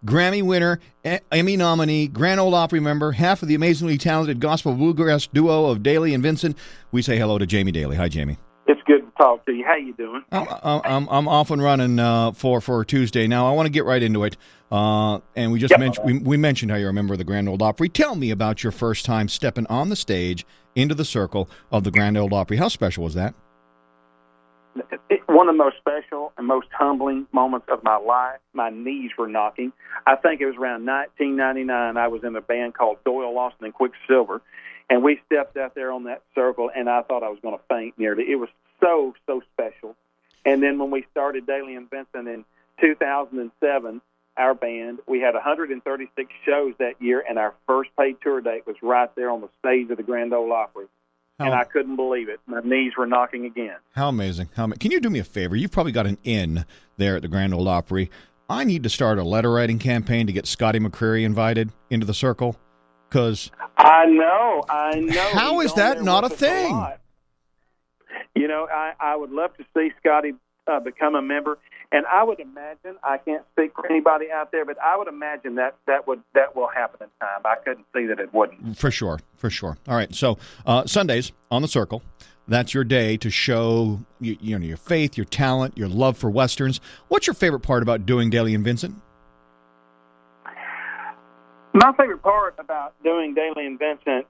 Grammy winner, Emmy nominee, Grand Ole Opry member, half of the amazingly talented gospel bluegrass duo of Dailey and Vincent. We say hello to Jamie Dailey. Hi, Jamie. It's good to talk to you. How you doing? I'm off and running for Tuesday. Now, I want to get right into it. And we just mentioned we mentioned how you're a member of the Grand Ole Opry. Tell me about your first time stepping on the stage into the circle of the Grand Ole Opry. How special was that? One of the most special and most humbling moments of my life. My knees were knocking. I think it was around 1999. I was in a band called Doyle, Lawson, and Quicksilver, and we stepped out there on that circle, and I thought I was going to faint nearly. It was so special. And then when we started Dailey and Vincent in 2007, our band, we had 136 shows that year, and our first paid tour date was right there on the stage of the Grand Ole Opry. And I couldn't believe it. My knees were knocking again. How amazing. Can you do me a favor? You've probably got an in there at the Grand Ole Opry. I need to start a letter-writing campaign to get Scotty McCreery invited into the circle. Because I know. How is that not a thing? You know, I would love to see Scotty become a member. And I would imagine, I can't speak for anybody out there, but I would imagine that will happen in time. I couldn't see that it wouldn't. For sure. All right, so Sundays on the Circle, that's your day to show your faith, your talent, your love for Westerns. What's your favorite part about doing Dailey and Vincent? My favorite part about doing Dailey and Vincent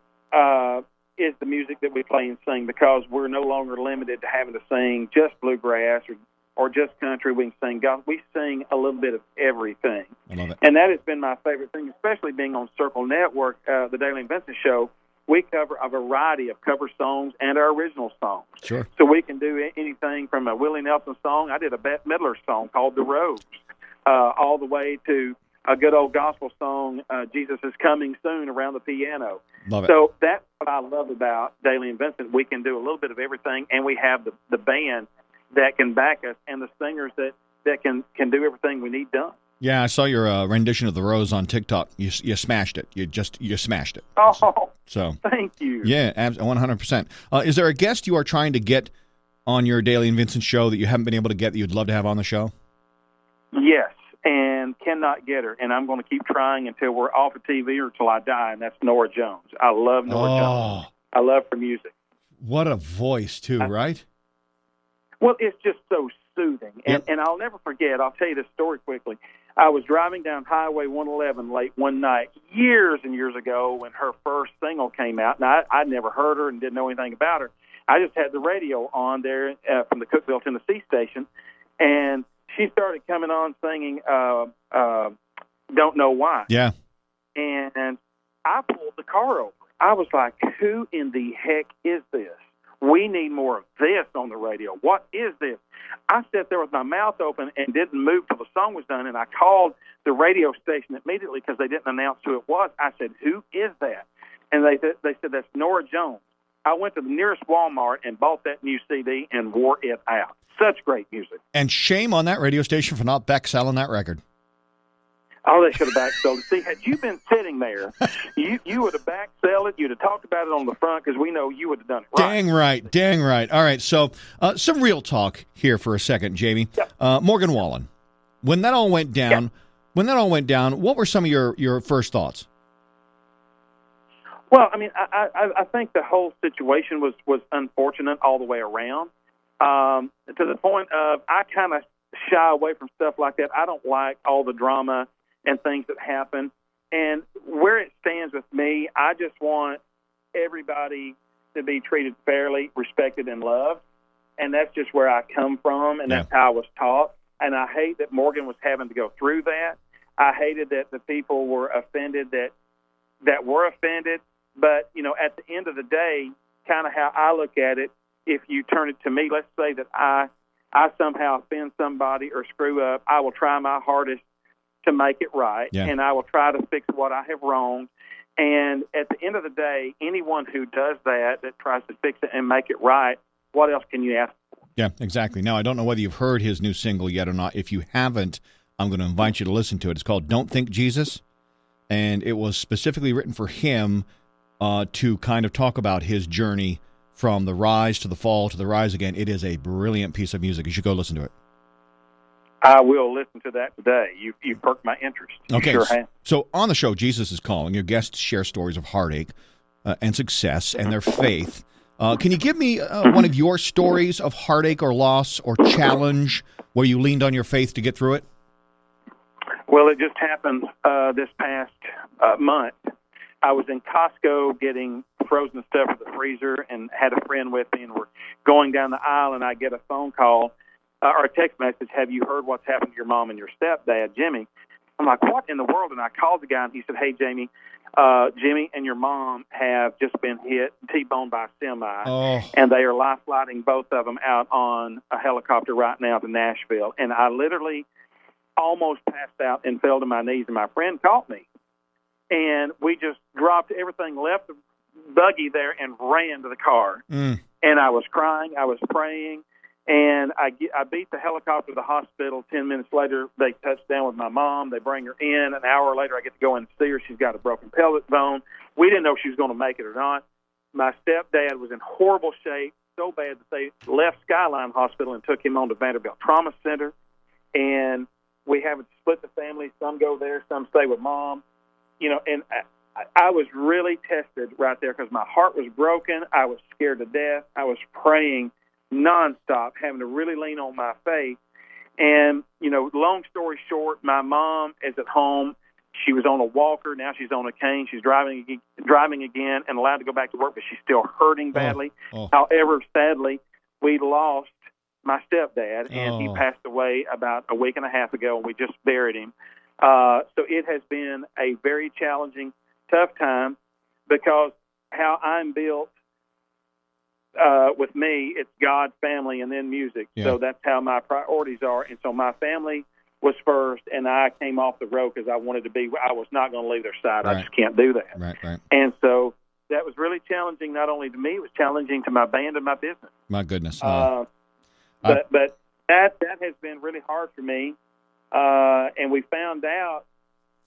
is the music that we play and sing, because we're no longer limited to having to sing just bluegrass or just country. We can sing gospel. We sing a little bit of everything. I love it. And that has been my favorite thing, especially being on Circle Network, the Dailey and Vincent Show. We cover a variety of cover songs and our original songs. Sure. So we can do anything from a Willie Nelson song. I did a Bette Midler song called The Rose, all the way to a good old gospel song, Jesus is Coming Soon, around the piano. Love it. So that's what I love about Dailey and Vincent. We can do a little bit of everything, and we have the band that can back us, and the singers that can do everything we need done. Yeah, I saw your rendition of The Rose on TikTok. You smashed it. You smashed it. Oh, so thank you. Yeah, 100%. Is there a guest you are trying to get on your Dailey and Vincent show that you haven't been able to get that you'd love to have on the show? Yes, and cannot get her, and I'm going to keep trying until we're off of TV or until I die, and that's Nora Jones. I love Nora Jones. I love her music. What a voice, too, right? Well, it's just so soothing. And I'll never forget, I'll tell you this story quickly. I was driving down Highway 111 late one night, years and years ago, when her first single came out. Now, I'd never heard her and didn't know anything about her. I just had the radio on there from the Cookeville, Tennessee station, and she started coming on singing Don't Know Why. Yeah. And I pulled the car over. I was like, who in the heck is this? We need more of this on the radio. What is this? I sat there with my mouth open and didn't move till the song was done, and I called the radio station immediately because they didn't announce who it was. I said, who is that? And they said, that's Nora Jones. I went to the nearest Walmart and bought that new CD and wore it out. Such great music. And shame on that radio station for not back selling that record. Oh, they should have back sold it. See, had you been sitting there, you would have back sold it. You'd have talked about it on the front, because we know you would have done it right. Dang right. All right, so some real talk here for a second, Jamie. Yep. Morgan Wallen, when that all went down, what were some of your first thoughts? Well, I mean, I think the whole situation was unfortunate all the way around, to the point of I kind of shy away from stuff like that. I don't like all the drama and things that happen. And where it stands with me, I just want everybody to be treated fairly, respected, and loved. And that's just where I come from, and that's how I was taught. And I hate that Morgan was having to go through that. I hated that the people were offended that were offended. But, you know, at the end of the day, kind of how I look at it, if you turn it to me, let's say that I somehow offend somebody or screw up, I will try my hardest to make it right, and I will try to fix what I have wronged. And at the end of the day, anyone who does that tries to fix it and make it right, what else can you ask for? Yeah, exactly. Now, I don't know whether you've heard his new single yet or not. If you haven't, I'm going to invite you to listen to it. It's called Don't Think Jesus, and it was specifically written for him to kind of talk about his journey from the rise to the fall to the rise again. It is a brilliant piece of music. You should go listen to it. I will listen to that today. You perked my interest. You Okay. Sure have. So on the show, Jesus is Calling, your guests share stories of heartache and success and their faith. Can you give me one of your stories of heartache or loss or challenge where you leaned on your faith to get through it? Well, it just happened this past month. I was in Costco getting frozen stuff for the freezer and had a friend with me, and we're going down the aisle, and I get a phone call or a text message, have you heard what's happened to your mom and your stepdad, Jimmy? I'm like, what in the world? And I called the guy, and he said, hey, Jamie, Jimmy and your mom have just been hit, T-boned by a semi, and they are life-flighting both of them out on a helicopter right now to Nashville. And I literally almost passed out and fell to my knees, and my friend caught me. And we just dropped everything, left the buggy there, and ran to the car. And I was crying. I was praying. And I beat the helicopter to the hospital. 10 minutes later, they touch down with my mom. They bring her in. An hour later, I get to go in and see her. She's got a broken pelvic bone. We didn't know if she was going to make it or not. My stepdad was in horrible shape, so bad that they left Skyline Hospital and took him on to Vanderbilt Trauma Center. And we haven't split the family. Some go there, some stay with mom. You know, and I was really tested right there because my heart was broken. I was scared to death. I was praying nonstop, having to really lean on my faith. And, you know, long story short, my mom is at home. She was on a walker. Now she's on a cane. She's driving again and allowed to go back to work, but she's still hurting badly. However, sadly, we lost my stepdad, and he passed away about a week and a half ago, and we just buried him. So it has been a very challenging, tough time because how I'm built with me, it's God, family, and then music. Yeah. So that's how my priorities are. And so my family was first, and I came off the road because I wanted to be. I was not going to leave their side. Right. I just can't do that. Right. And so that was really challenging, not only to me, it was challenging to my band and my business. My goodness. But that has been really hard for me. And we found out,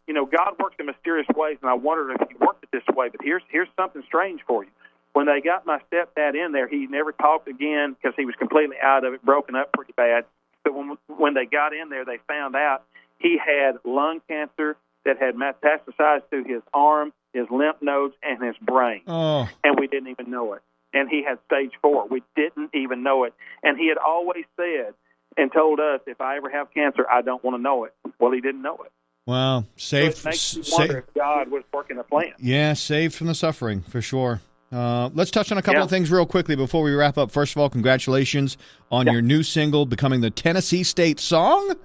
you know, God works in mysterious ways, and I wondered if He worked it this way. But here's something strange for you. When they got my stepdad in there, he never talked again because he was completely out of it, broken up pretty bad. But when they got in there, they found out he had lung cancer that had metastasized to his arm, his lymph nodes, and his brain. And we didn't even know it. And he had stage 4. We didn't even know it. And he had always said and told us, if I ever have cancer, I don't want to know it. Well, he didn't know it. Well, saved. So it makes you wonder if God was working a plan. Yeah, saved from the suffering, for sure. Let's touch on a couple of things real quickly before we wrap up. First of all, congratulations on your new single becoming the Tennessee State song.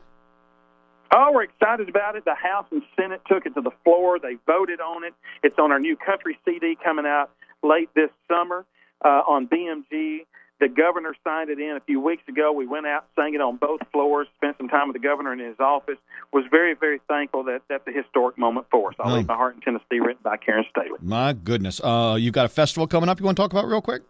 Oh, we're excited about it. The House and Senate took it to the floor. They voted on it. It's on our new country CD coming out late this summer on BMG. The governor signed it in a few weeks ago. We went out, sang it on both floors, spent some time with the governor in his office. Was very, very thankful that that's a historic moment for us. I'll Leave My Heart in Tennessee, written by Karen Staley. My goodness. You've got a festival coming up you want to talk about real quick?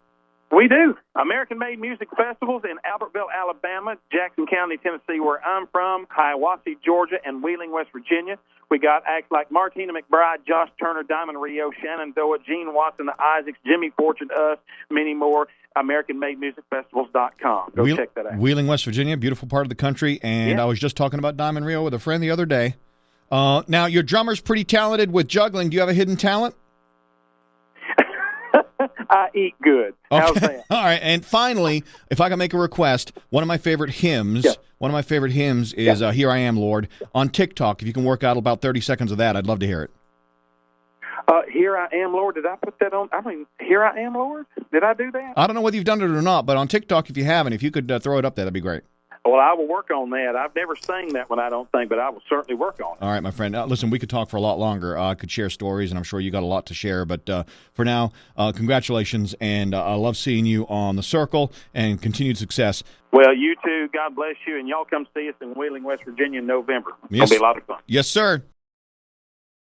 We do. American-made music festivals in Albertville, Alabama, Jackson County, Tennessee, where I'm from, Hiawassee, Georgia, and Wheeling, West Virginia. We got acts like Martina McBride, Josh Turner, Diamond Rio, Shannon Doa, Gene Watson, the Isaacs, Jimmy Fortune, us, many more. AmericanMadeMusicFestivals.com. Go check that out. Wheeling, West Virginia, beautiful part of the country. And I was just talking about Diamond Rio with a friend the other day. Now, your drummer's pretty talented with juggling. Do you have a hidden talent? I eat good. Okay. How's that? All right. And finally, if I can make a request, one of my favorite hymns is Here I Am, Lord. On TikTok, if you can work out about 30 seconds of that, I'd love to hear it. Here I Am, Lord. Did I put that on? I mean, Here I Am, Lord? Did I do that? I don't know whether you've done it or not, but on TikTok, if you haven't, if you could throw it up there, that'd be great. Well, I will work on that. I've never sang that one, I don't think, but I will certainly work on it. All right, my friend. Listen, we could talk for a lot longer. I could share stories, and I'm sure you got a lot to share. But for now, congratulations, and I love seeing you on The Circle, and continued success. Well, you too. God bless you, and y'all come see us in Wheeling, West Virginia in November. Yes. It'll be a lot of fun. Yes, sir.